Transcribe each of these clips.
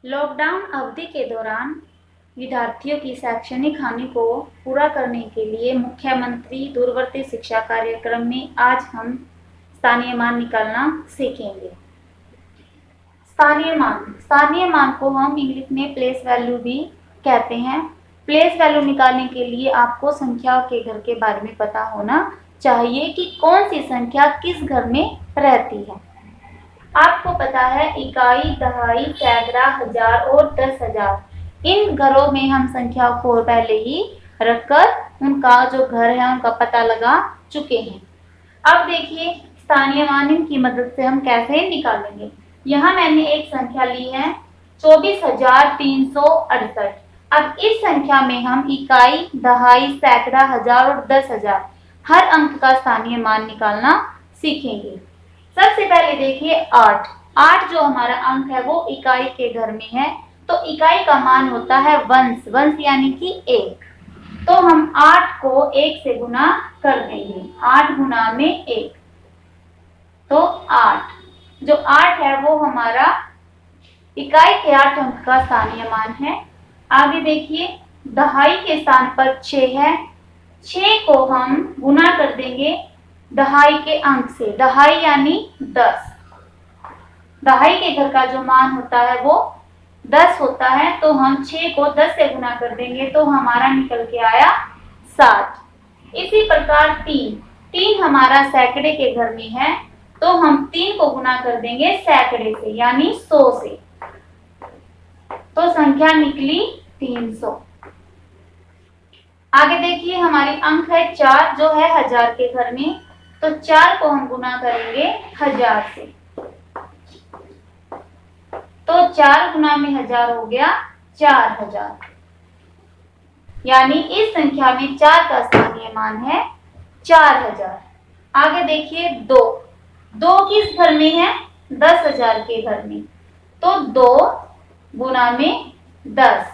Lockdown अवधि के दौरान विद्यार्थियों की शैक्षणिक हानि को पूरा करने के लिए मुख्यमंत्री दूरवर्ती शिक्षा कार्यक्रम में आज हम स्थानीय मान निकालना सीखेंगे। स्थानीय मान को हम इंग्लिश में प्लेस वैल्यू भी कहते हैं। प्लेस वैल्यू निकालने के लिए आपको संख्या के घर के बारे में पता होना चाहिए कि कौन सी संख्या किस घर में रहती है। आपको पता है इकाई, दहाई, सैकड़ा, हजार और 10,000। इन घरों में हम संख्या को पहले ही रखकर उनका जो घर है उनका पता लगा चुके हैं। अब देखिए स्थानीय मान की मदद से हम कैसे निकालेंगे। यहाँ मैंने एक संख्या ली है 24,368। अब इस संख्या में हम इकाई, दहाई, सैकड़ा, हजार और 10,000 हर अंक का स्थानीय मान निकालना सीखेंगे। सबसे पहले देखिए 8 जो हमारा अंक है वो इकाई के घर में है, तो इकाई का मान होता है वंश यानी कि 1। तो हम 8 को 1 से गुना कर देंगे। 8 गुना में 1 तो 8। जो 8 है वो हमारा इकाई के 8 अंक का स्थानीय मान है। आगे देखिए दहाई के स्थान पर 6 है। 6 को हम गुना कर देंगे दहाई के अंक से। दहाई यानी 10। दहाई के घर का जो मान होता है वो 10 होता है, तो हम 6 को 10 से गुना कर देंगे तो हमारा निकल के आया 7। इसी प्रकार 3 हमारा सैकड़े के घर में है, तो हम 3 को गुना कर देंगे सैकड़े से यानी 100 से, तो संख्या निकली 300। आगे देखिए हमारी अंक है 4 जो है हजार के घर में, तो 4 को हम गुना करेंगे 1000 से, तो 4 गुना में 1000 हो गया 4000। यानी इस संख्या में 4 का स्थानीय मान है 4000। आगे देखिए 2 किस घर में है 10,000 के घर में, तो 2 गुना में 10।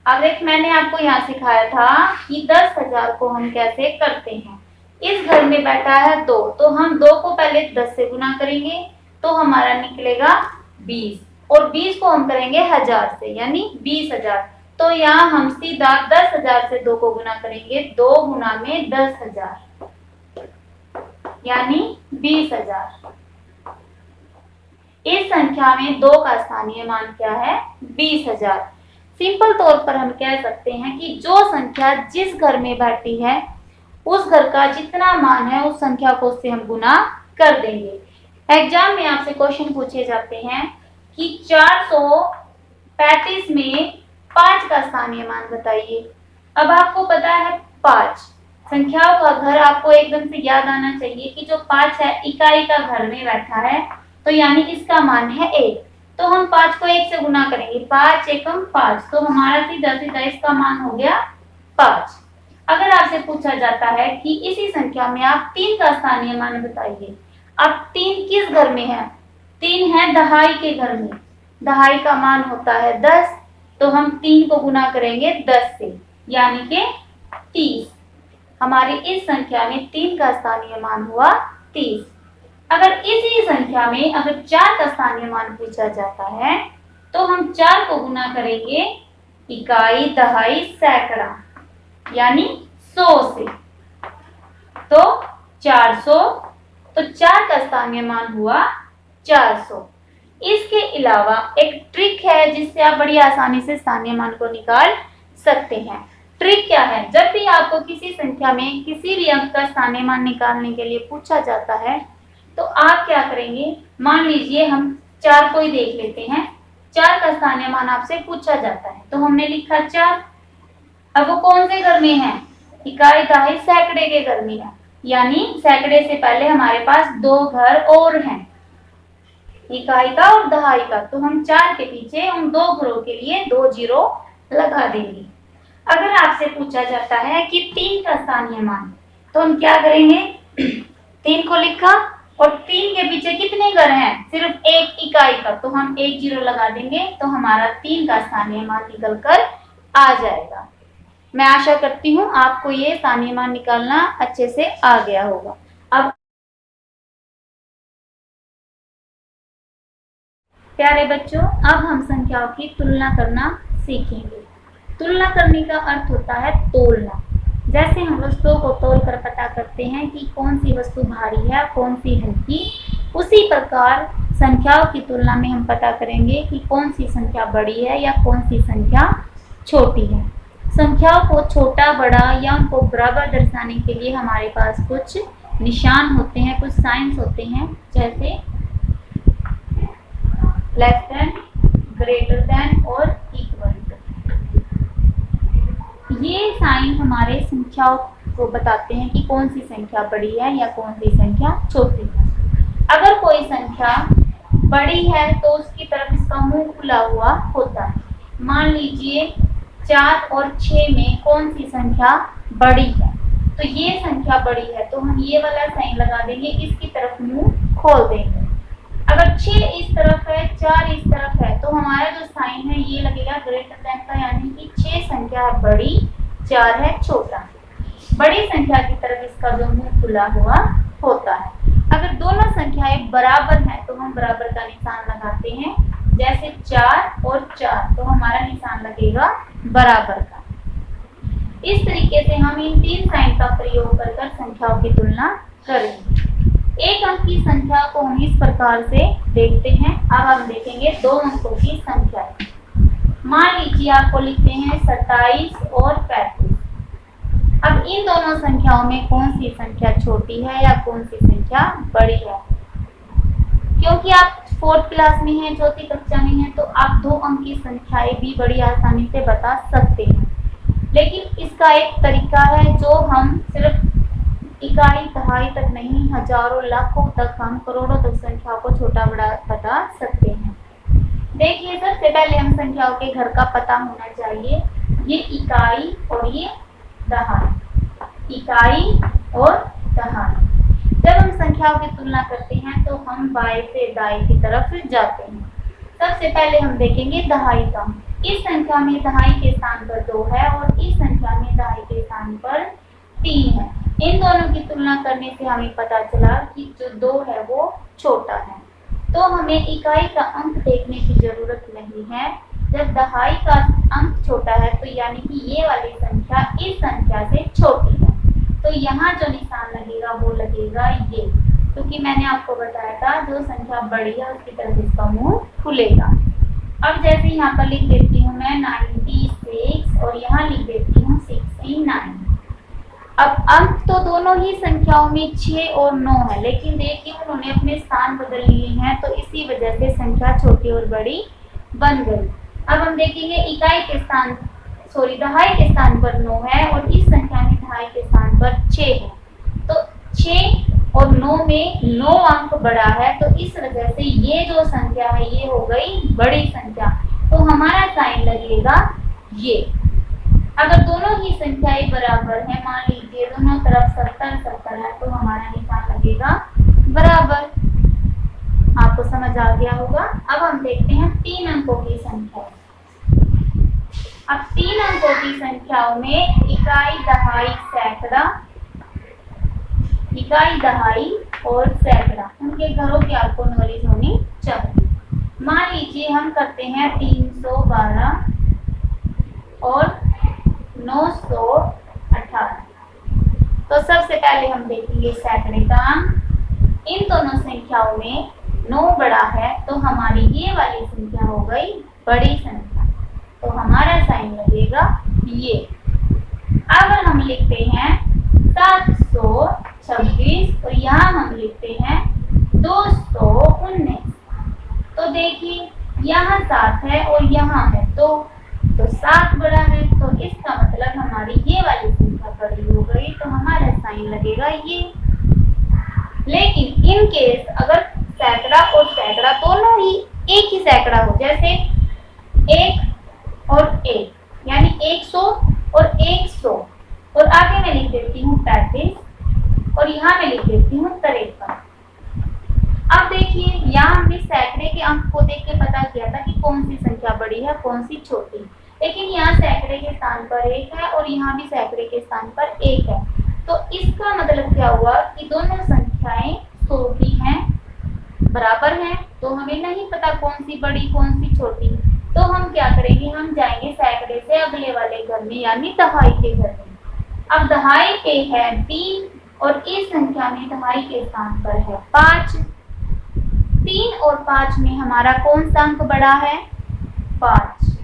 अब एक मैंने आपको यहाँ सिखाया था कि 10,000 को हम कैसे करते हैं। इस घर में बैठा है 2, तो हम 2 को पहले 10 से गुना करेंगे तो हमारा निकलेगा 20, और 20 को हम करेंगे 1000 से यानी 20,000। तो यहाँ हम सीधा 10,000 से 2 को गुना करेंगे, 2 गुना में 10,000 यानी 20,000। इस संख्या में 2 का स्थानीय मान क्या है 20,000। सिंपल तौर पर हम कह सकते हैं कि जो संख्या जिस घर में बैठी है उस घर का जितना मान है उस संख्या को उससे हम गुना कर देंगे। एग्जाम में आपसे क्वेश्चन पूछे जाते हैं कि 435 में 5 का स्थानीय मान बताइए। अब आपको पता है 5 संख्याओं का घर आपको एकदम से याद आना चाहिए कि जो 5 है इकाई का घर में बैठा है, तो यानी इसका मान है 1, तो हम 5 को 1 से गुना करेंगे। 5 एकम 5, तो हमारा सीधा सीधा इसका मान हो गया 5। अगर आपसे पूछा जाता है कि इसी संख्या में आप 3 का स्थानीय मान बताइए। अब 3 किस घर में है, 3 है दहाई के घर में। दहाई का मान होता है 10, तो हम 3 को गुना करेंगे 10 से यानी कि 30। हमारी इस संख्या में 3 का स्थानीय मान हुआ 30। अगर इसी संख्या में अगर 4 का स्थानीय मान पूछा जाता है तो हम 4 को गुना करेंगे इकाई, दहाई, सैकड़ा यानी 100 से, तो 400। तो 4 का स्थानीय मान हुआ 400। इसके अलावा एक ट्रिक है जिससे आप बड़ी आसानी से स्थानीय मान को निकाल सकते हैं। ट्रिक क्या है, जब भी आपको किसी संख्या में किसी भी अंक का स्थानीय मान निकालने के लिए पूछा जाता है तो आप क्या करेंगे, मान लीजिए हम 4 को ही देख लेते हैं। 4 का स्थानीय मान आपसे पूछा जाता है, तो हमने लिखा 4। अब वो कौन से घर में है, इकाई, दहाई, सैकड़े के घर में है, यानी सैकड़े से पहले हमारे पास 2 घर और हैं, इकाई का और दहाई का, तो हम 4 के पीछे उन 2 घरों के लिए 2 जीरो लगा देंगे। अगर आपसे पूछा जाता है कि 3 का स्थानीय मान, तो हम क्या करेंगे 3 को लिखा और 3 के पीछे कितने घर हैं, सिर्फ 1 इकाई का, तो हम 1 जीरो लगा देंगे, तो हमारा 3 का स्थानीय मान निकल कर आ जाएगा। मैं आशा करती हूँ आपको ये स्थानीय मान निकालना अच्छे से आ गया होगा। अब प्यारे बच्चों, अब हम संख्याओं की तुलना करना सीखेंगे। तुलना करने का अर्थ होता है तोलना। जैसे हम वस्तुओं को तोल कर पता करते हैं कि कौन सी वस्तु भारी है, कौन सी हल्की, उसी प्रकार संख्याओं की तुलना में हम पता करेंगे कि कौन सी संख्या बड़ी है या कौन सी संख्या छोटी है। संख्याओं को छोटा, बड़ा या उनको बराबर दर्शाने के लिए हमारे पास कुछ निशान होते हैं, कुछ साइंस होते हैं, जैसे लेस देन, ग्रेटर देन और इक्वल टू। ये साइन हमारे संख्याओं को बताते हैं कि कौन सी संख्या बड़ी है या कौन सी संख्या छोटी है। अगर कोई संख्या बड़ी है तो उसकी तरफ इसका मुंह खुला हुआ होता है। मान लीजिए 4 और 6 में कौन सी संख्या बड़ी है, तो ये संख्या बड़ी है तो हम ये वाला साइन लगा देंगे, इसकी तरफ मुंह खोल देंगे। अगर 6 इस तरफ है, 4 इस तरफ है, तो हमारा जो साइन है ये लगेगा ग्रेटर देन का, यानी कि 6 संख्या है बड़ी, 4 है छोटा। बड़ी संख्या की तरफ इसका जो मुंह खुला हुआ होता है। अगर दोनों संख्याएं बराबर हैं तो हम बराबर का निशान लगाते हैं, जैसे 4 और 4, तो हमारा निशान लगेगा बराबर का। इस तरीके से हम इन 3 साइन का प्रयोग कर संख्याओं की तुलना करेंगे। एक अंक की संख्या को हम इस प्रकार से देखते हैं। अब हम देखेंगे 2 अंकों की संख्या। मान लीजिए आपको लिखते हैं 27 और 35। अब इन दोनों संख्याओं में कौन सी संख्या छोटी है या कौन सी संख्या बड़ी है? क्योंकि आप 4th क्लास में हैं, चौथी कक्षा में हैं, तो आप 2 अंक की संख्याएं भी बड़ी आसानी से बता सकते हैं। लेकिन इसका एक तरीका है जो हम सिर्फ इकाई, दहाई तक नहीं, हजारों, लाखों तक, हम करोड़ों तक संख्याओं को छोटा बड़ा बता सकते हैं। देखिए, सबसे पहले हम संख्याओं के घर का पता होना चाहिए। ये इकाई और ये दहाई, इकाई और दहाई। जब हम संख्याओं की तुलना करते हैं तो हम बाएं से दाएं की तरफ जाते हैं। सबसे पहले हम देखेंगे दहाई का। इस संख्या में दहाई के स्थान पर 2 है और इस संख्या में दहाई के स्थान पर 3 है। इन दोनों की तुलना करने से हमें पता चला कि जो 2 है वो छोटा है। तो हमें इकाई का अंक देखने की जरूरत नहीं है। जब दहाई का अंक छोटा है तो यानी कि ये वाली संख्या इस संख्या से छोटी है, तो यहाँ जो निशान लगेगा वो लगेगा ये, क्योंकि मैंने आपको बताया था जो संख्या बड़ी है उसकी तरफ इसका मुंह खुलेगा। अब जैसे यहाँ पर लिख देती हूँ मैं 96 और यहाँ लिख देती हूँ 69। अब अंक तो दोनों ही संख्याओं में 6 और 9 है, लेकिन देखिए उन्होंने अपने स्थान बदल लिए हैं, तो इसी वजह से संख्या छोटी और बड़ी बन गई। अब हम देखेंगे दहाई के स्थान पर 9 है और इस संख्या में दहाई के स्थान पर 6 है, तो 6 और 9 में 9 अंक बड़ा है, तो इस वजह से ये जो संख्या है ये हो गई बड़ी संख्या, तो हमारा साइन लगेगा ये। अगर दोनों ही संख्याएं बराबर हैं, मान लीजिए दोनों तरफ 70 है, तो हमारा निशान लगेगा बराबर। आपको समझ आ गया होगा। अब हम देखते हैं 3 अंकों की संख्या। अब 3 अंकों की संख्याओं में इकाई, दहाई, सैकड़ा, इकाई, दहाई और सैकड़ा, उनके घरों की आपको नॉलेज होनी चाहिए। मान लीजिए हम करते हैं 312 और 918। तो सबसे पहले हम देखेंगे सैकड़े का अंक। इन दोनों संख्याओं में 9 बड़ा है, तो हमारी ये वाली संख्या हो गई बड़ी संख्या, तो हमारा साइन लगेगा ये। अब हम लिखते हैं 726 और यहाँ हम लिखते हैं 219। तो देखिए यहाँ 7 है और यहाँ है, तो 7 बड़ा है, तो इसका मतलब हमारी ये वाली संख्या बड़ी हो गई, तो हमारा साइन लगेगा ये। लेकिन इन केस अगर सैकड़ा और सैकड़ा दोनों ही एक ही सैकड़ा हो, जैसे 1 और 1 यानी 100 और 100, और आगे मैं लिख देती हूँ 35 और यहाँ मैं लिख देती हूँ 53। अब देखिए यहाँ हमने सैकड़े के अंक को देख के पता किया था कि कौन सी संख्या बड़ी है कौन सी छोटी, लेकिन यहाँ सैकड़े के स्थान पर 1 है और यहाँ भी सैकड़े के स्थान पर 1 है, तो इसका मतलब क्या हुआ कि दोनों संख्याएं 100 की हैं, बराबर हैं। तो हमें नहीं पता कौन सी बड़ी कौन सी छोटी, तो हम क्या करेंगे, हम जाएंगे सैकड़े से अगले वाले घर में यानी दहाई के घर में। अब दहाई पे है 3 और इस संख्या में दहाई के स्थान पर है 5। 3 और 5 में हमारा कौन सा अंक बड़ा है, 5,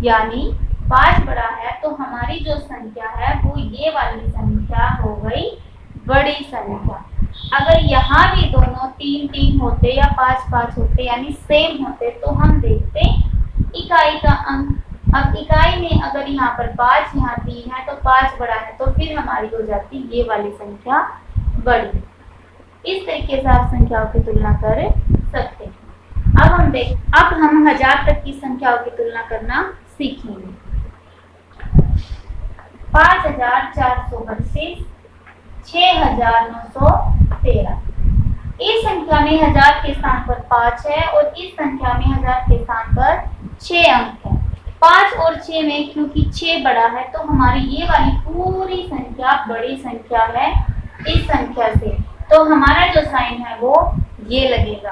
यानी 5 बड़ा है, तो हमारी जो संख्या है वो ये वाली संख्या हो गई बड़ी संख्या। अगर यहाँ भी दोनों 3 3 होते या 5 5 होते यानी सेम होते तो हम देखते इकाई का अंक। अब इकाई में अगर यहाँ पर 5 यहाँ 3 है तो 5 बड़ा है, तो फिर हमारी हो जाती ये वाली संख्या बड़ी। इस तरीके से आप संख्याओं की तुलना कर सकते हैं। अब हम 1000 तक की संख्याओं की तुलना करना सीखेंगे। 5432, 6913। इस संख्या में 1000 के स्थान पर 5 है और इस संख्या में 1000 के स्थान पर 6 अंक है। 5 और 6 में क्योंकि 6 बड़ा है तो हमारी ये वाली पूरी संख्या बड़ी संख्या है इस संख्या से, तो हमारा जो साइन है वो ये लगेगा।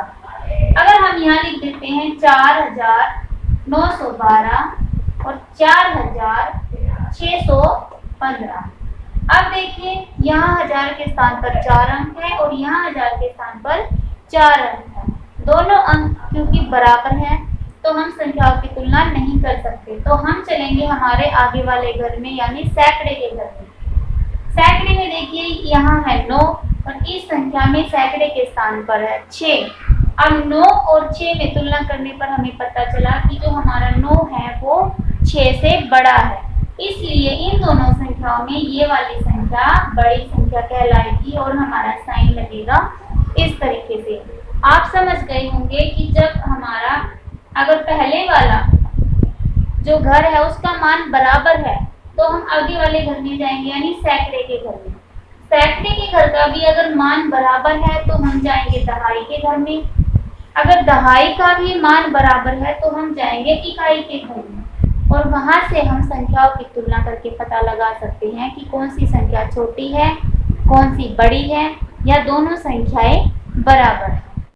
अगर हम यहाँ लिख देते हैं 4912 और 4615। अब देखिए यहाँ 1000 के स्थान पर 4 अंक है और यहाँ 1000 के स्थान पर 4 अंक है। दोनों अंक क्योंकि बराबर हैं तो हम संख्याओं की तुलना नहीं कर सकते, तो हम चलेंगे हमारे आगे वाले घर में यानी सैकड़े के घर में। सैकड़े में देखिए यहाँ है 9 और इस संख्या में सैकड़े के स्थान पर है 6। अब 9 और 6 में तुलना करने पर हमें पता चला कि जो हमारा 9 है वो 6 से बड़ा है, इसलिए इन दोनों संख्याओं में ये वाली संख्या बड़ी संख्या कहलाएगी और हमारा साइन लगेगा इस तरीके से। आप समझ गए होंगे कि जब हमारा अगर पहले वाला जो घर है उसका मान बराबर है तो हम आगे वाले घर में जाएंगे यानी सैकड़े के घर में। सैकड़े के घर का भी अगर मान बराबर है तो हम जाएंगे दहाई के घर में। अगर दहाई का भी मान बराबर है तो हम जाएंगे इकाई के घर में और वहां से हम संख्याओं की तुलना करके पता लगा सकते हैं कि कौन सी संख्या छोटी है, कौन सी बड़ी है या दोनों संख्याएं बराबर है।